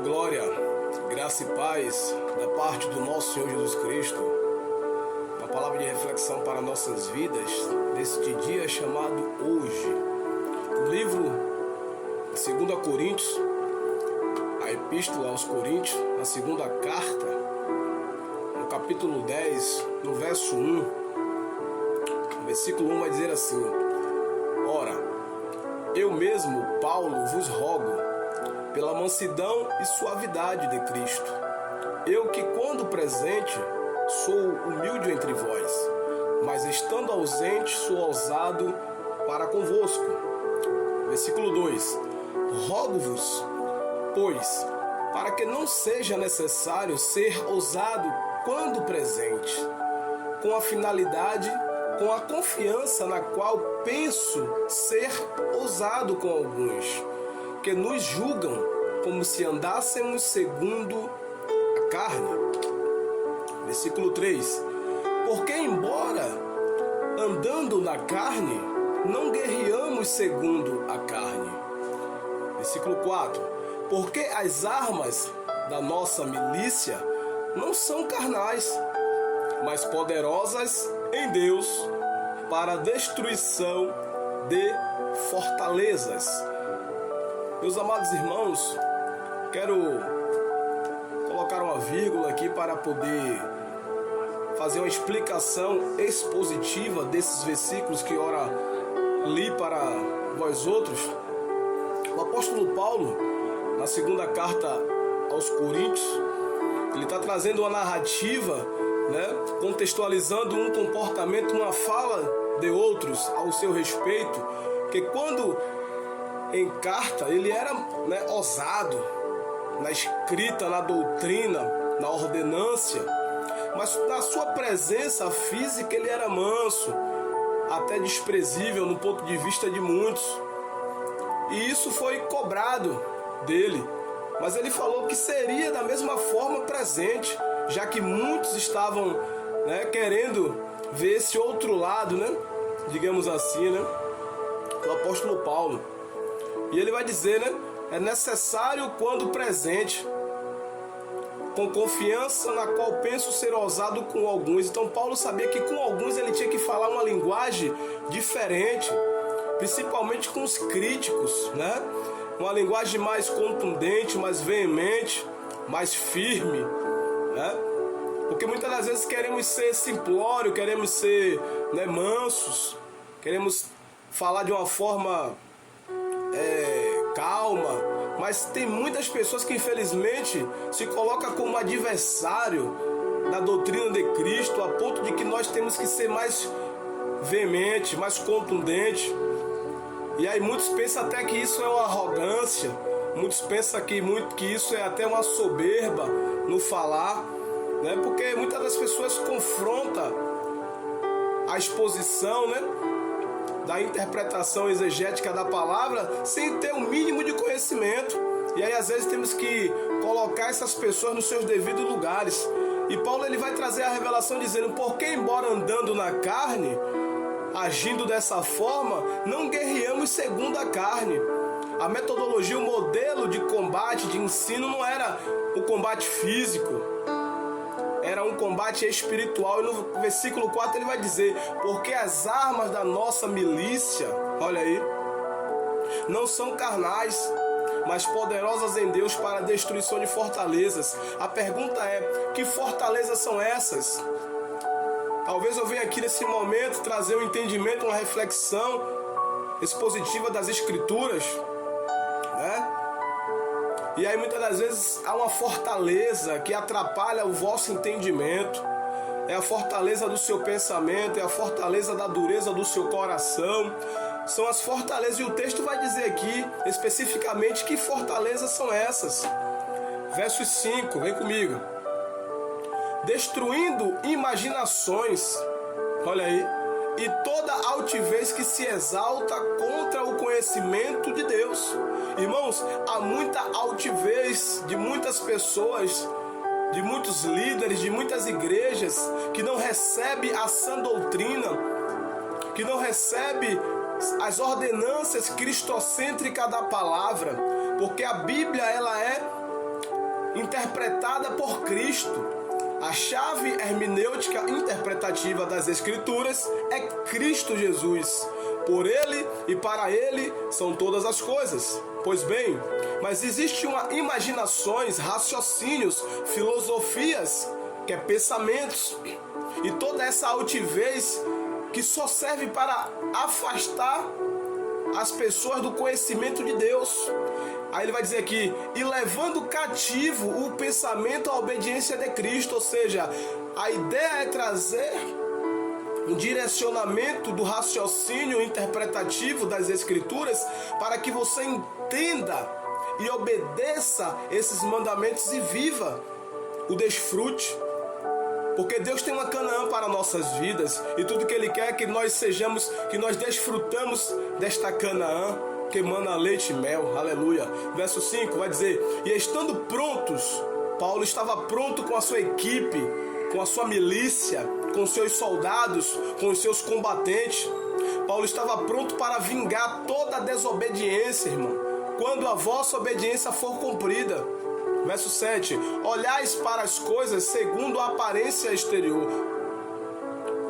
glória, graça e paz da parte do nosso Senhor Jesus Cristo. Uma palavra de reflexão para nossas vidas deste dia chamado hoje. O livro de 2 Coríntios, a epístola aos Coríntios, a segunda carta, no capítulo 10, no verso 1, o versículo 1 vai dizer assim: Ora, eu mesmo, Paulo, vos rogo, pela mansidão e suavidade de Cristo, eu que quando presente sou humilde entre vós, mas estando ausente sou ousado para convosco. Versículo 2: Rogo-vos, pois, para que não seja necessário ser ousado quando presente, com a finalidade, com a confiança na qual penso ser ousado com alguns, que nos julgam como se andássemos segundo a carne. Versículo 3: Porque embora andando na carne, não guerreamos segundo a carne. Versículo 4: Porque as armas da nossa milícia não são carnais, mas poderosas em Deus para a destruição de fortalezas. Meus amados irmãos, quero colocar uma vírgula aqui para poder fazer uma explicação expositiva desses versículos que ora li para vós outros. O apóstolo Paulo, na segunda carta aos Coríntios, ele está trazendo uma narrativa, contextualizando um comportamento, uma fala de outros ao seu respeito, que quando em carta ele era ousado na escrita, na doutrina, na ordenância, mas na sua presença física ele era manso, até desprezível no ponto de vista de muitos, e isso foi cobrado dele. Mas ele falou que seria da mesma forma presente, já que muitos estavam querendo ver esse outro lado, digamos assim, do apóstolo Paulo. E ele vai dizer, é necessário quando presente, com confiança na qual penso ser ousado com alguns. Então Paulo sabia que com alguns ele tinha que falar uma linguagem diferente, principalmente com os críticos, uma linguagem mais contundente, mais veemente, mais firme, porque muitas das vezes queremos ser simplórios, queremos ser mansos, queremos falar de uma forma calma, mas tem muitas pessoas que infelizmente se colocam como adversário da doutrina de Cristo, a ponto de que nós temos que ser mais veemente, mais contundente. E aí muitos pensam até que isso é uma arrogância, muitos pensam que isso é até uma soberba no falar, porque muitas das pessoas confrontam a exposição, da interpretação exegética da palavra sem ter o mínimo de conhecimento. E aí às vezes temos que colocar essas pessoas nos seus devidos lugares. E Paulo ele vai trazer a revelação dizendo: porque embora andando na carne, agindo dessa forma, não guerreamos segundo a carne. A metodologia, o modelo de combate, de ensino não era o combate físico, era um combate espiritual. E no versículo 4 ele vai dizer: porque as armas da nossa milícia, olha aí, não são carnais, mas poderosas em Deus para a destruição de fortalezas. A pergunta é: que fortalezas são essas? Talvez eu venha aqui nesse momento trazer um entendimento, uma reflexão expositiva das Escrituras, E aí muitas das vezes há uma fortaleza que atrapalha o vosso entendimento. É a fortaleza do seu pensamento, é a fortaleza da dureza do seu coração. São as fortalezas, e o texto vai dizer aqui especificamente que fortalezas são essas. Verso 5, vem comigo. Destruindo imaginações, olha aí, e toda altivez que se exalta contra o conhecimento de Deus. Irmãos, há muita altivez de muitas pessoas, de muitos líderes, de muitas igrejas que não recebe a sã doutrina, que não recebe as ordenanças cristocêntricas da palavra, porque a Bíblia ela é interpretada por Cristo. A chave hermenêutica interpretativa das Escrituras é Cristo Jesus. Por Ele e para Ele são todas as coisas. Pois bem, mas existe imaginações, raciocínios, filosofias, que é pensamentos, e toda essa altivez que só serve para afastar as pessoas do conhecimento de Deus. Aí ele vai dizer aqui, e levando cativo o pensamento à obediência de Cristo, ou seja, a ideia é trazer um direcionamento do raciocínio interpretativo das Escrituras para que você entenda e obedeça esses mandamentos e viva o desfrute. Porque Deus tem uma Canaã para nossas vidas e tudo que Ele quer é que nós sejamos, que nós desfrutamos desta Canaã que emana leite e mel, aleluia. Verso 5 vai dizer, e estando prontos, Paulo estava pronto com a sua equipe, com a sua milícia, com os seus soldados, com os seus combatentes. Paulo estava pronto para vingar toda a desobediência, irmão, quando a vossa obediência for cumprida. Verso 7, olhais para as coisas segundo a aparência exterior.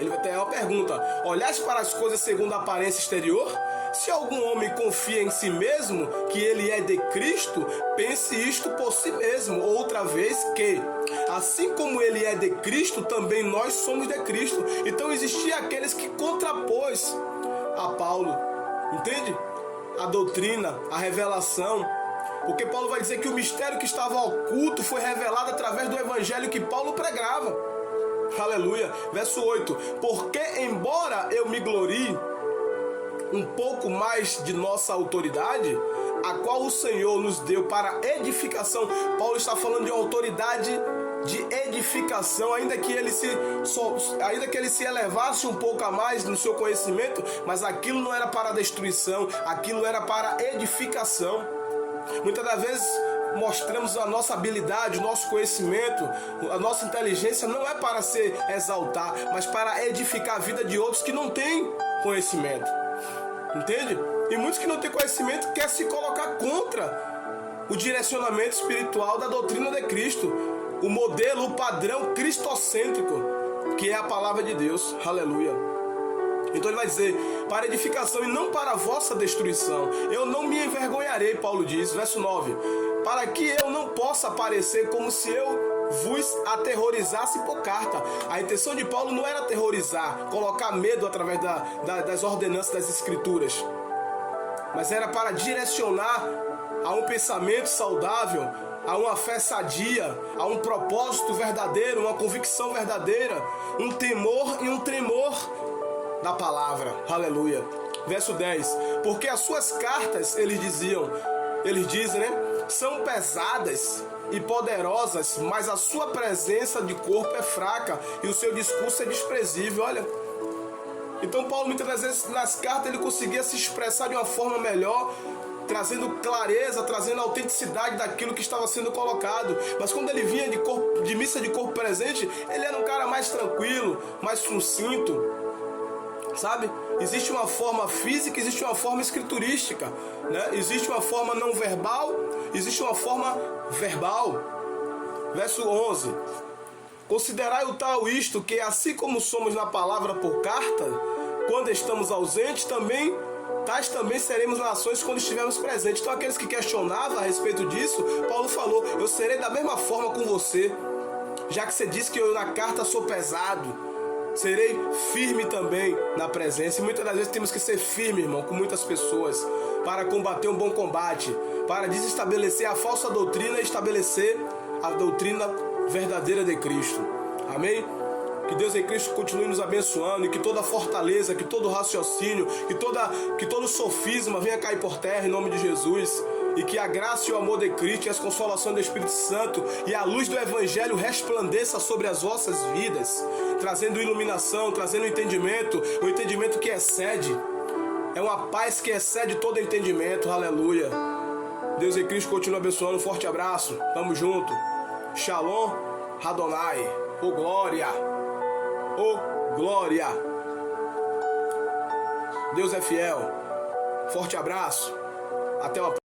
Ele vai ter uma pergunta, olhais para as coisas segundo a aparência exterior? Se algum homem confia em si mesmo, que ele é de Cristo, pense isto por si mesmo, outra vez que, assim como ele é de Cristo, também nós somos de Cristo. Então existia aqueles que contrapôs a Paulo, entende? A doutrina, a revelação, porque Paulo vai dizer que o mistério que estava oculto foi revelado através do evangelho que Paulo pregava. Aleluia. Verso 8, porque embora eu me glorie um pouco mais de nossa autoridade, a qual o Senhor nos deu para edificação. Paulo está falando de uma autoridade de edificação, ainda que ele se elevasse um pouco a mais no seu conhecimento, mas aquilo não era para destruição, aquilo era para edificação. Muitas das vezes mostramos a nossa habilidade, o nosso conhecimento, a nossa inteligência não é para se exaltar, mas para edificar a vida de outros que não têm conhecimento. Entende? E muitos que não têm conhecimento querem se colocar contra o direcionamento espiritual da doutrina de Cristo, o modelo, o padrão cristocêntrico, que é a palavra de Deus. Aleluia. Então ele vai dizer, para edificação e não para a vossa destruição. Eu não me envergonharei, Paulo diz, verso 9, para que eu não possa parecer como se eu vos aterrorizasse por carta. A intenção de Paulo não era aterrorizar, colocar medo através das ordenanças das Escrituras, mas era para direcionar a um pensamento saudável, a uma fé sadia, a um propósito verdadeiro, uma convicção verdadeira, um temor e um tremor da palavra. Aleluia. Verso 10, porque as suas cartas, eles dizem, né, são pesadas e poderosas, mas a sua presença de corpo é fraca e o seu discurso é desprezível. Olha, então Paulo muitas das vezes nas cartas ele conseguia se expressar de uma forma melhor, trazendo clareza, trazendo autenticidade daquilo que estava sendo colocado. Mas quando ele vinha de missa de corpo presente, ele era um cara mais tranquilo, mais sucinto, sabe? Existe uma forma física, existe uma forma escriturística, né? Existe uma forma não verbal, existe uma forma verbal. Verso 11, considerai o tal isto, que assim como somos na palavra por carta, quando estamos ausentes, tais também seremos nações quando estivermos presentes. Então aqueles que questionavam a respeito disso, Paulo falou, eu serei da mesma forma com você, já que você disse que eu na carta sou pesado, serei firme também na presença. E muitas das vezes temos que ser firme, irmão, com muitas pessoas, para combater um bom combate, para desestabelecer a falsa doutrina e estabelecer a doutrina verdadeira de Cristo. Amém? Que Deus em Cristo continue nos abençoando e que toda fortaleza, que todo raciocínio, que todo sofisma venha cair por terra em nome de Jesus. E que a graça e o amor de Cristo e as consolações do Espírito Santo e a luz do Evangelho resplandeça sobre as vossas vidas, trazendo iluminação, trazendo entendimento, o entendimento que excede. É uma paz que excede todo entendimento. Aleluia. Deus em Cristo continua abençoando. Um forte abraço. Tamo junto. Shalom Adonai. Ô glória. Ô glória. Deus é fiel. Forte abraço. Até uma próxima.